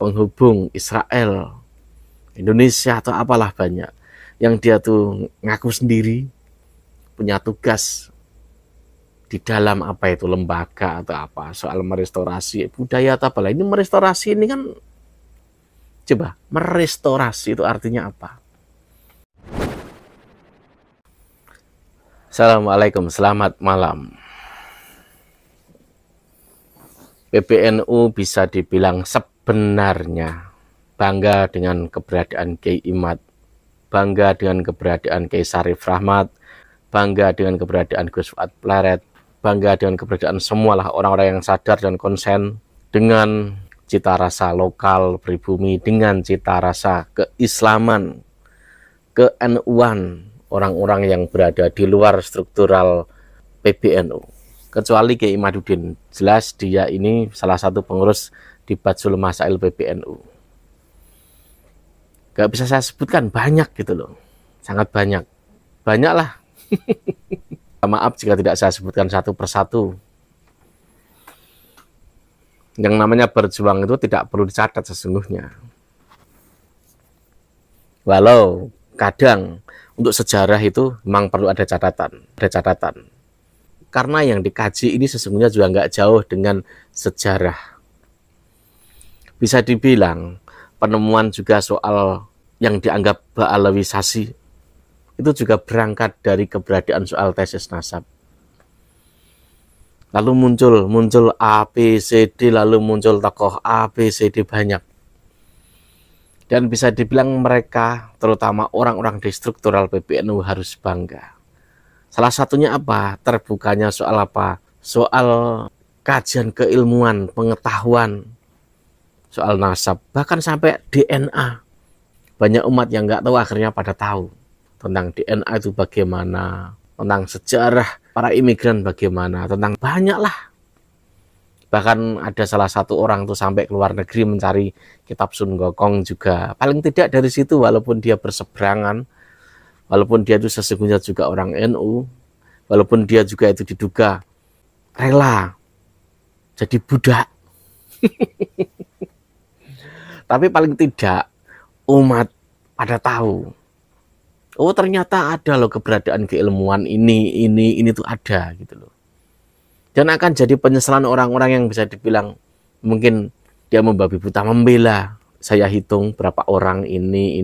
penghubung Israel, Indonesia atau apalah banyak, yang dia tuh ngaku sendiri punya tugas di dalam apa itu lembaga atau apa soal merestorasi budaya atau apalah. Ini merestorasi ini kan, coba merestorasi itu artinya apa? Assalamualaikum, selamat malam. PBNU bisa dibilang sebenarnya bangga dengan keberadaan Kiai Imad, bangga dengan keberadaan Kiai Syarif Rahmat, bangga dengan keberadaan Gus Fuad Pleret, bangga dengan keberadaan semualah orang-orang yang sadar dan konsen dengan cita rasa lokal pribumi, dengan cita rasa keislaman, ke-NU-an, orang-orang yang berada di luar struktural PBNU. Kecuali Kiai Imaduddin, jelas dia ini salah satu pengurus di Batsul Masail PBNU. Gak bisa saya sebutkan, banyak gitu loh, sangat banyak, banyak lah. Maaf jika tidak saya sebutkan satu persatu. Yang namanya berjuang itu tidak perlu dicatat sesungguhnya. Walau kadang untuk sejarah itu memang perlu ada catatan, Karena yang dikaji ini sesungguhnya juga nggak jauh dengan sejarah. Bisa dibilang penemuan juga soal yang dianggap Ba'alawisasi itu juga berangkat dari keberadaan soal tesis nasab. Lalu muncul A, B, C, D, lalu muncul tokoh A, B, C, D banyak. Dan bisa dibilang mereka, terutama orang-orang di struktural PBNU harus bangga. Salah satunya apa? Terbukanya soal apa? Soal kajian keilmuan, pengetahuan, soal nasab, bahkan sampai DNA. Banyak umat yang nggak tahu akhirnya pada tahu tentang DNA itu bagaimana, tentang sejarah para imigran bagaimana, tentang banyak lah. Bahkan ada salah satu orang tuh sampai ke luar negeri mencari kitab Sun Gokong juga. Paling tidak dari situ, walaupun dia berseberangan, walaupun dia itu sesungguhnya juga orang NU, walaupun dia juga itu diduga rela jadi budak. Tapi paling tidak umat pada tahu. Oh ternyata ada loh keberadaan keilmuan ini tuh ada gitu loh. Dan akan jadi penyesalan orang-orang yang bisa dibilang mungkin dia membabi buta membela. Saya hitung berapa orang ini.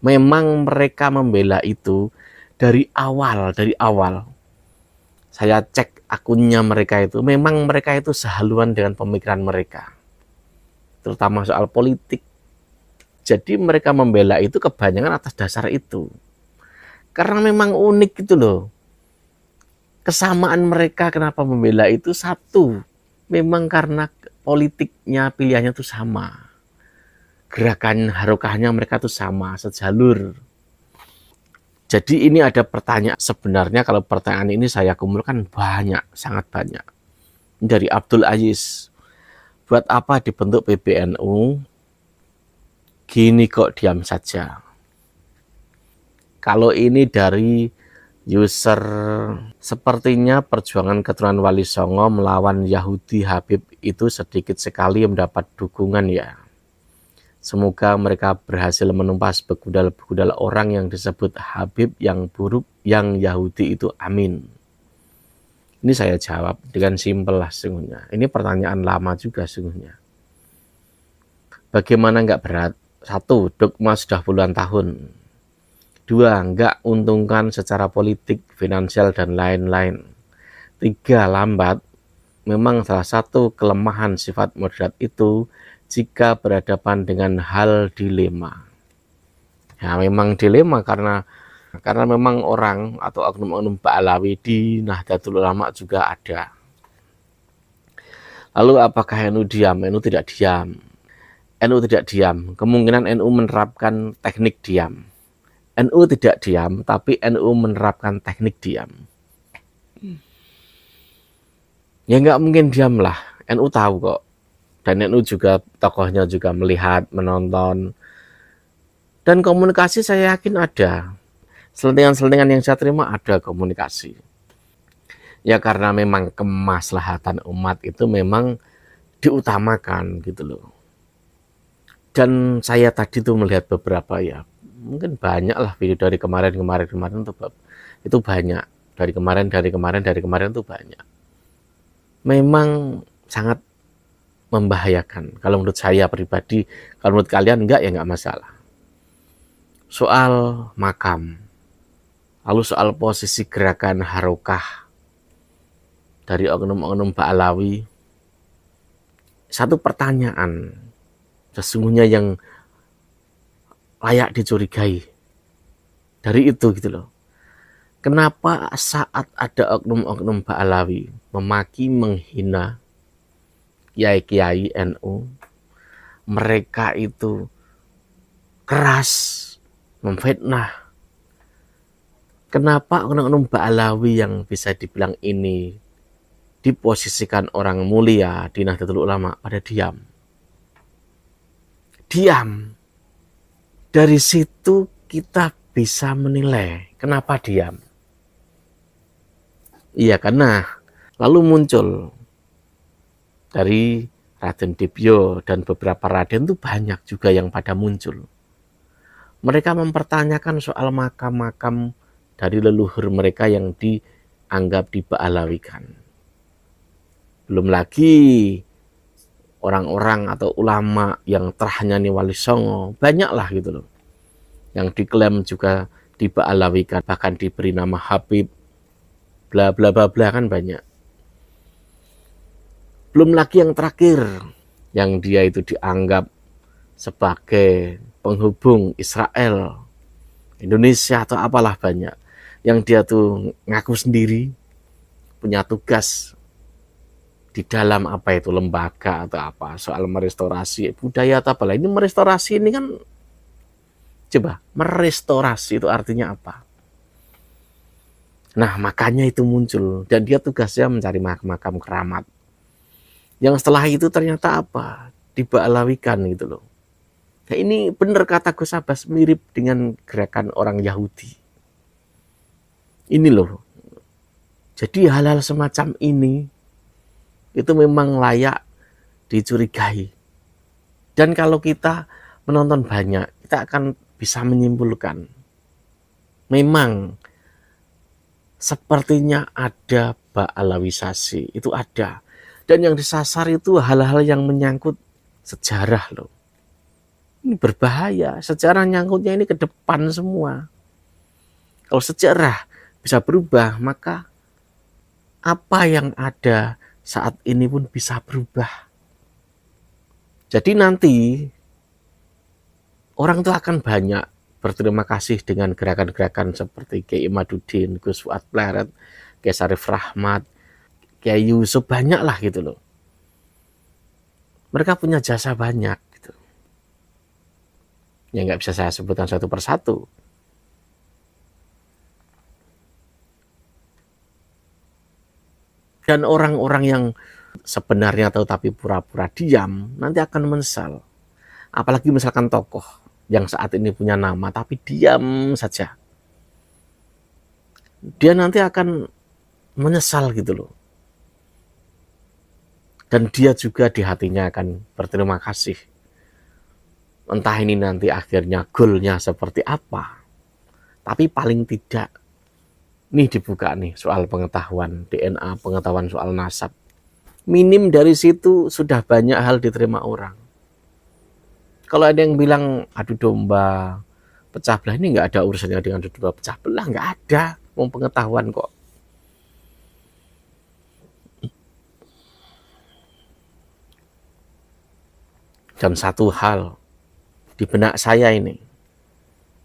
Memang mereka membela itu dari awal. Saya cek akunnya mereka itu, memang mereka itu sehaluan dengan pemikiran mereka. Terutama soal politik. Jadi mereka membela itu kebanyakan atas dasar itu. Karena memang unik gitu loh. Kesamaan mereka kenapa membela itu satu. Memang karena politiknya, pilihannya itu sama. Gerakan harokahnya mereka itu sama, sejalur. Jadi ini ada pertanyaan. Sebenarnya kalau pertanyaan ini saya kumpulkan banyak, sangat banyak. Ini dari Abdul Aziz. Buat apa dibentuk PBNU? Gini kok diam saja. Kalau ini dari user, sepertinya perjuangan keturunan Wali Songo melawan Yahudi Habib itu sedikit sekali mendapat dukungan ya. Semoga mereka berhasil menumpas begudal-begudal orang yang disebut Habib yang buruk, yang Yahudi itu, amin. Ini saya jawab dengan simpel lah sungguhnya. Ini pertanyaan lama juga sungguhnya. Bagaimana nggak berat? 1. Dogma sudah puluhan tahun. 2. Nggak untungkan secara politik, finansial, dan lain-lain. 3. Lambat. Memang salah satu kelemahan sifat moderat itu jika berhadapan dengan hal dilema. Ya memang dilema karena memang orang atau oknum-oknum Ba'alawi di Nahdlatul Ulama juga ada. Lalu apakah NU diam? NU tidak diam. NU tidak diam, kemungkinan NU menerapkan teknik diam. NU tidak diam, tapi NU menerapkan teknik diam. Ya nggak mungkin diam lah, NU tahu kok. Dan NU juga, tokohnya juga melihat, menonton. Dan komunikasi saya yakin ada. Selentingan-selentingan yang saya terima ada komunikasi. Ya karena memang kemaslahatan umat itu memang diutamakan gitu loh. Dan saya tadi tuh melihat beberapa ya, mungkin banyak lah video dari kemarin tuh itu banyak, dari kemarin tuh banyak. Memang sangat membahayakan. Kalau menurut saya pribadi, kalau menurut kalian enggak ya enggak masalah. Soal makam, lalu soal posisi gerakan harokah dari oknum-oknum Ba'alawi, satu pertanyaan sesungguhnya yang layak dicurigai dari itu gitu loh. Kenapa saat ada oknum-oknum Ba'alawi memaki, menghina kiai-kiai NU, mereka itu keras memfitnah? Kenapa oknum-oknum Ba'alawi yang bisa dibilang ini diposisikan orang mulia di Nahdlatul Ulama pada diam? Dari situ kita bisa menilai kenapa diam. Iya, karena lalu muncul dari Raden Dibyo dan beberapa raden itu banyak juga yang pada muncul. Mereka mempertanyakan soal makam-makam dari leluhur mereka yang dianggap diba'alawikan. Belum lagi orang-orang atau ulama yang terhanyani Wali Songo, banyaklah gitu loh, yang diklaim juga diba'alawikan, bahkan diberi nama Habib, bla bla bla bla, kan banyak. Belum lagi yang terakhir, yang dia itu dianggap sebagai penghubung Israel, Indonesia atau apalah banyak, yang dia tuh ngaku sendiri punya tugas di dalam apa itu lembaga atau apa soal merestorasi budaya atau apalah. Ini merestorasi ini kan, coba merestorasi itu artinya apa? Nah, makanya itu muncul, dan dia tugasnya mencari makam keramat. Yang setelah itu ternyata apa? Diba'alawikan gitu loh. Nah, ini benar kata Gus Abbas, mirip dengan gerakan orang Yahudi. Ini loh. Jadi hal-hal semacam ini itu memang layak dicurigai. Dan kalau kita menonton banyak, kita akan bisa menyimpulkan memang sepertinya ada ba'alawisasi, itu ada. Dan yang disasar itu hal-hal yang menyangkut sejarah loh. Ini berbahaya, sejarah nyangkutnya ini ke depan semua. Kalau sejarah bisa berubah, maka apa yang ada saat ini pun bisa berubah. Jadi nanti orang itu akan banyak berterima kasih dengan gerakan-gerakan seperti Kiai Imaduddin, Gus Fuad Pleret, Kiai Sarif Rahmat, Kiai Yusuf, banyak lah gitu loh. Mereka punya jasa banyak gitu. Ya nggak bisa saya sebutkan satu persatu. Dan orang-orang yang sebenarnya tahu tapi pura-pura diam, nanti akan menyesal. Apalagi misalkan tokoh yang saat ini punya nama tapi diam saja, dia nanti akan menyesal gitu loh. Dan dia juga di hatinya akan berterima kasih. Entah ini nanti akhirnya goalnya seperti apa, tapi paling tidak nih dibuka nih soal pengetahuan DNA, pengetahuan soal nasab. Minim dari situ sudah banyak hal diterima orang. Kalau ada yang bilang adu domba pecah belah, ini nggak ada urusannya dengan adu domba pecah belah, nggak ada. Mau pengetahuan kok. Dan satu hal di benak saya ini,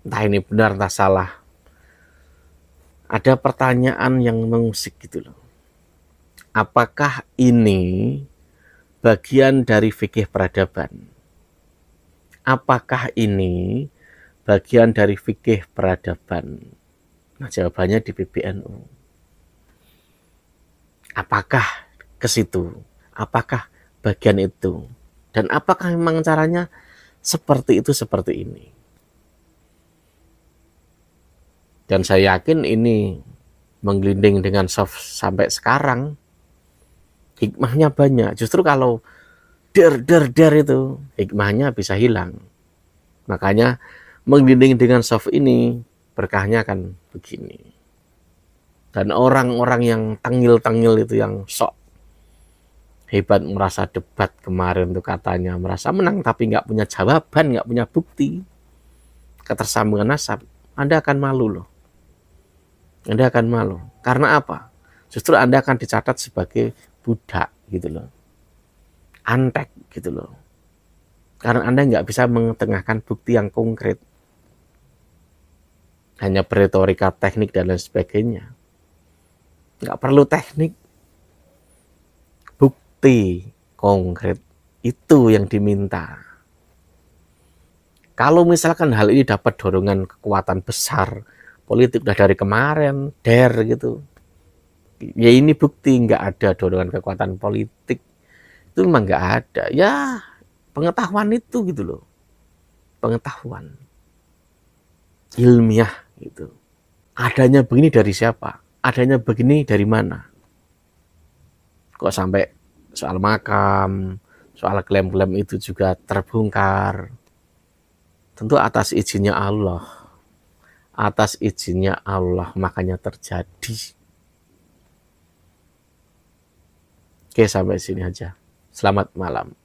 entah ini benar entah salah, ada pertanyaan yang mengusik gitu loh. Apakah ini bagian dari fikih peradaban? Apakah ini bagian dari fikih peradaban? Nah, jawabannya di PBNU. Apakah ke situ? Apakah bagian itu? Dan apakah memang caranya seperti itu, seperti ini? Dan saya yakin ini menggelinding dengan soft sampai sekarang. Hikmahnya banyak. Justru kalau der itu, hikmahnya bisa hilang. Makanya menggiling dengan soft ini berkahnya akan begini. Dan orang-orang yang tengil-tengil itu, yang sok hebat, merasa debat kemarin tuh katanya merasa menang tapi nggak punya jawaban, nggak punya bukti ketersambungan nasab, Anda akan malu loh. Anda akan malu. Karena apa? Justru Anda akan dicatat sebagai budak gitu loh. Antek gitu loh. Karena Anda nggak bisa mengetengahkan bukti yang konkret. Hanya berretorika teknik dan lain sebagainya. Nggak perlu teknik. Bukti konkret itu yang diminta. Kalau misalkan hal ini dapat dorongan kekuatan besar, politik udah dari kemarin, gitu. Ya ini bukti nggak ada dorongan kekuatan politik. Itu memang nggak ada. Ya pengetahuan itu gitu loh. Pengetahuan. Ilmiah gitu. Adanya begini dari siapa? Adanya begini dari mana? Kok sampai soal makam, soal klaim-klaim itu juga terbongkar. Tentu atas izinnya Allah. Atas izinnya Allah makanya terjadi. Oke, sampai sini aja. Selamat malam.